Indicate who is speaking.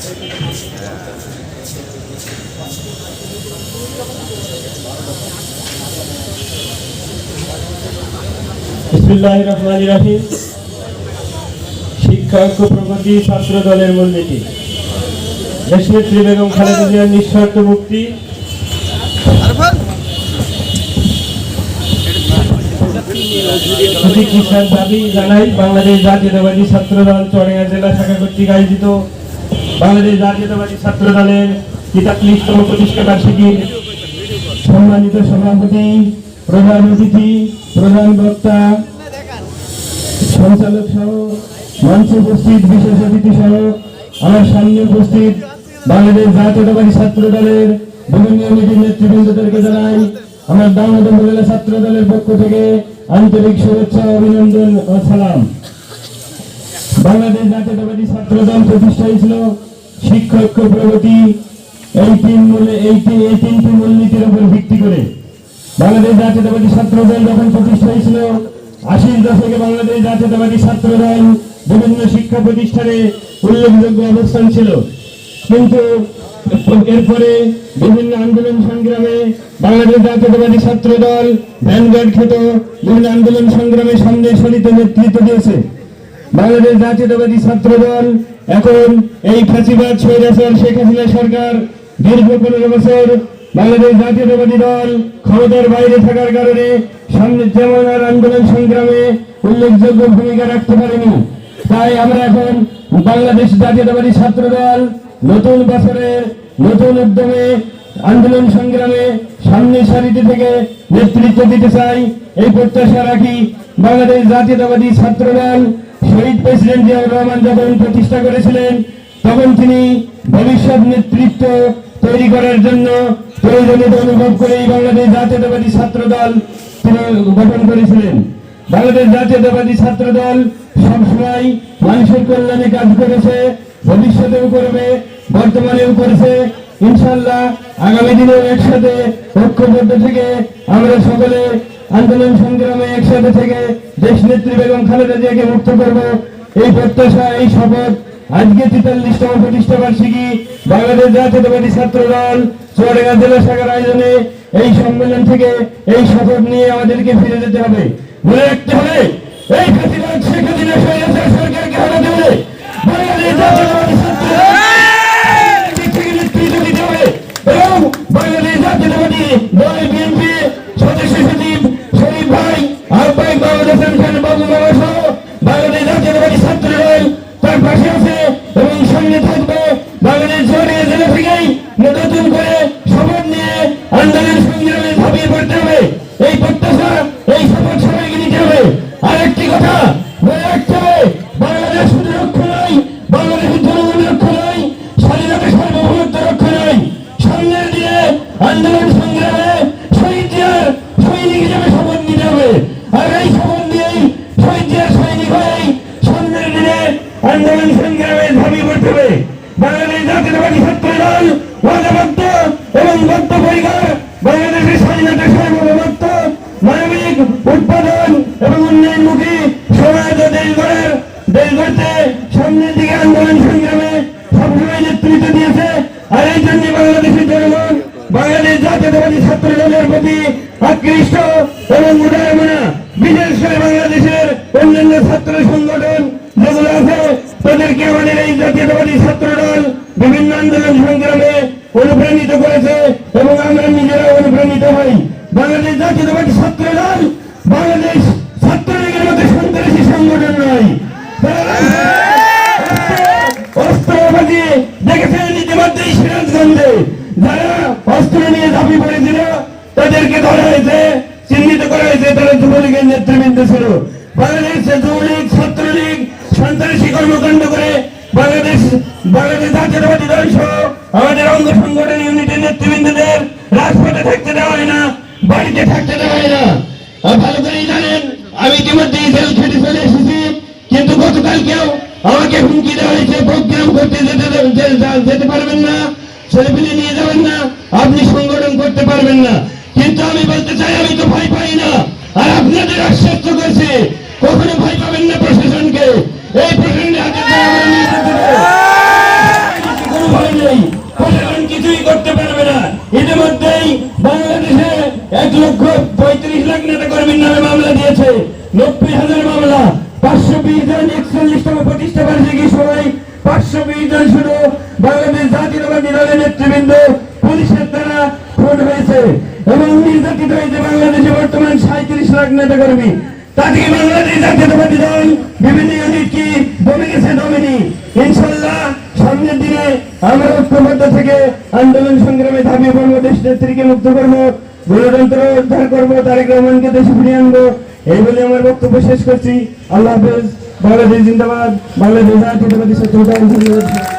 Speaker 1: বিসমিল্লাহির রহমানির রহিম। শিক্ষা ঐক্য প্রগতি ছাত্র দলের মূলনীতি দেশনেত্রী বেগম খালেদা জিয়ার নিঃশর্ত মুক্তি, প্রতীক্ষার দাবি জানাই বাংলাদেশ জাতীয়তাবাদী ছাত্র দল চুয়াডাঙ্গা জেলা শাখা কর্তৃক আয়োজিত বাংলাদেশ জাতীয়তাবাদী ছাত্র দলের ৪৩তম প্রতিষ্ঠা বার্ষিকীর সম্মানিত সভাপতি, প্রধান অতিথি, প্রধান বক্তা, সঞ্চালক সহ মঞ্চে উপস্থিত বিশেষ অতিথি সহ আমার সামনে উপস্থিত বাংলাদেশ জাতীয়তাবাদী ছাত্র দলের বিভিন্ন কমিটির নেতৃবৃন্দদেরকে জানাই আমার বাংলাদেশ মহিলা ছাত্র দলের পক্ষ থেকে আন্তরিক শুভেচ্ছা, অভিনন্দন ও সালাম। বাংলাদেশ জাতীয়তাবাদী ছাত্র দল প্রতিষ্ঠা হয়েছিল শিক্ষা ঐক্য প্রগতি এই তিনটি মূলনীতির উপর ভিত্তি করে। বাংলাদেশ জাতীয়তাবাদী ছাত্র দল যখন প্রতিষ্ঠা হয়েছিল ৮০ দশকে বাংলাদেশ জাতীয়তাবাদী ছাত্র দল বিভিন্ন শিক্ষা প্রতিষ্ঠানে উল্লেখযোগ্য অবস্থান ছিল, কিন্তু এরপরে বিভিন্ন আন্দোলন সংগ্রামে বাংলাদেশ জাতীয়তাবাদী ছাত্র দল ভ্যানগার্ড খ্যাত বিভিন্ন আন্দোলন সংগ্রামে সামনে সরিত নেতৃত্ব দিয়েছে। বাংলাদেশ জাতীয়তাবাদী ছাত্র দল এখন এই ফাঁসিবাদ স্বৈরাচার শেখ হাসিনা সরকার দীর্ঘ ১৫ বছর বাংলাদেশ জাতীয়তাবাদী দল ক্ষমতার বাইরে থাকার কারণে সামনে যেমন আর আন্দোলন সংগ্রামে উল্লেখযোগ্য ভূমিকা রাখতে পারেনি। তাই আমরা এখন বাংলাদেশ জাতীয়তাবাদী ছাত্র দল নতুন বছরে নতুন উদ্যমে আন্দোলন সংগ্রামে সামনে সারিতে থেকে নেতৃত্ব দিতে চাই, এই প্রত্যাশা রাখি। বাংলাদেশ জাতীয়তাবাদী ছাত্র দল শহীদ প্রেসিডেন্ট জিয়াউর রহমান যখন প্রতিষ্ঠা করেছিলেন তখন তিনি ভবিষ্যৎ নেতৃত্ব তৈরি করার জন্য প্রয়োজনীয়তা অনুভব করেই বাংলাদেশ জাতীয়তাবাদী ছাত্র দল তিনি গঠন করেছিলেন। বাংলাদেশ জাতীয়তাবাদী ছাত্র দল সবসময় মানুষের কল্যাণে কাজ করেছে, ভবিষ্যতেও করবে, বর্তমানেও করছে। ইনশাআল্লাহ আগামী দিনেও একসাথে ঐক্যবদ্ধ থেকে আমরা সকলে আন্দোলন সংগ্রামে একসাথে থেকে দেশনেত্রী বেগম খালেদা জিয়াকে মুক্ত করব, এই প্রত্যাশা, এই শপথ আজকে ৪৩তম প্রতিষ্ঠা বার্ষিকী বাংলাদেশ জাতীয়তাবাদী ছাত্র দল চুয়াডাঙ্গা জেলা শাখার আয়োজনে এই সম্মেলন থেকে এই শপথ নিয়ে আমাদেরকে ফিরে যেতে হবে। মনে রাখতে হবে এই ফাঁসিবাদ শেখ হাসিনা স্বৈরাচার সরকারকে হটাতে হবে, বাংলাদেশ জাতীয়তাবাদী ছাত্র থেকে নেতৃত্ব দিতে হবে এবং বাংলাদেশ জাতীয়তাবাদী দলের বিএনপি সদস্য সচিব শরীফ ভাই, আহ্বায়ক মোহাম্মদ হাসান খান বাবু বাবা সহ বাংলাদেশ জাতীয়তাবাদী ছাত্র দল তার পাশে আছে এবং সামনে থাকবে। বাংলাদেশ চুয়াডাঙ্গা জেলা থেকেই নতুন করে শপথ নিয়ে আন্দোলন সংগ্রামে ঝাঁপিয়ে পড়তে হবে, এই প্রত্যাশা, এই শপথ সবাইকে নিতে হবে। আরেকটি কথা মনে রাখতে হবে, বাংলাদেশ শুধু রক্ষ নয়, বাংলাদেশের জনগণ রক্ষ নয়, স্বাধীনতা সার্বভৌমত্ব রক্ষ নয়। সামনের দিনে আন্দোলন সংগ্রামে শহীদ জিয়ার সৈনিক হিসেবে শপথ নিতে হবে, আর এই শপথ নিয়েই শহীদ জিয়ার সৈনিক হয়েই সামনের দিনে আন্দোলন সংগ্রামে ঝাঁপিয়ে পড়তে হবে। বাংলাদেশ জাতীয়তাবাদী ছাত্র দল ওয়াদাবদ্ধ এবং বদ্ধপরিকর বাংলাদেশের স্বাধীনতা সার্বভৌমত্ব, মানবিক উৎপাদন এবং উন্নয়নমুখী সমাজ ও দেশ গড়তে সামনের দিকে আন্দোলন সংগ্রামে সবসময় নেতৃত্ব দিয়েছে। আর এই জন্য বাংলাদেশের জনগণ বাংলাদেশ জাতীয়তাবাদী ছাত্র দলের প্রতি আকৃষ্ট এবং উদারমনা, বিশেষ করে বাংলাদেশের অন্যান্য ছাত্র সংগঠন যেগুলো আছে তাদেরকে আমাদের এই জাতীয়তাবাদী ছাত্র দল বিভিন্ন আন্দোলন সংগ্রামে অনুপ্রাণিত করেছে এবং আমরা নিজেরা অনুপ্রাণিত হই। বাংলাদেশ জাতীয়তাবাদী ছাত্র দল বাংলাদেশ ছাত্রলীগের মতো সন্ত্রাসী সংগঠন নয়। অস্ত্রবাজি দেখেছেন ইতিমধ্যেই সিরাজগঞ্জে যারা অস্ত্র নিয়ে ঝাঁপিয়ে পড়েছিল তাদেরকে ধরা হয়েছে, চিহ্নিত করা হয়েছে, তারা যুবলীগের নেতৃবৃন্দ ছিল। বাংলাদেশের যুবলীগ ছাত্রলীগ সন্ত্রাসী কর্মকাণ্ড করে বাংলাদেশ জাতীয়তাবাদী দল সহ আমাদের অঙ্গ সংগঠন ইউনিটের নেতৃবৃন্দদের রাজপথে থাকতে দেওয়া হয় না, বাড়িতে থাকতে দেওয়া হয় না। ভালো করেই জানেন আমি ইতিমধ্যেই জেল খেটে চলে এসেছি, কিন্তু গতকালকেও আমাকে হুমকি দেওয়া হয়েছে প্রোগ্রাম করতে যেতে পারবেন না, ছেলেপিলে নিয়ে যাবেন না, আপনি সংগঠন করতে পারবেন না। কিন্তু আমি বলতে চাই আমি তো ভয় পাই না, আর আপনাদের আশ্বস্ত করছি কখনো ভয় পাবেন না প্রশাসনকে। এই প্রশাসনের হাতে নেতা কর্মীর নামে মামলা দিয়েছে, 90,000 মামলা, 520 জন 41তম প্রতিষ্ঠা বার্ষিকী সভায় 520 জন শুধু বাংলাদেশ জাতীয়তাবাদী দলের নেতৃবৃন্দ পুলিশের দ্বারা খুন হয়েছে এবং নির্যাতিত হয়েছে বাংলাদেশে বর্তমান 37 লাখ নেতা কর্মী। তাকে বাংলাদেশ জাতীয়তাবাদী দল বিভিন্ন ইউনিট কি দমে গেছে, দমেনি। ইনশাল্লাহ সামনের দিনে আমরা ঐক্যবদ্ধ থেকে আন্দোলন সংগ্রামে ধাবিয়ে পড়বো, দেশ নেত্রীকে মুক্ত করবো, গণতন্ত্র উদ্ধার করবো, তারেক রহমানকে দেশে ফিরিয়ে আনবো। এই বলে আমার বক্তব্য শেষ করছি। আল্লাহ হাফেজ। বাংলাদেশ জিন্দাবাদ। বাংলাদেশ জাতীয়তাবাদী ছাত্র দল।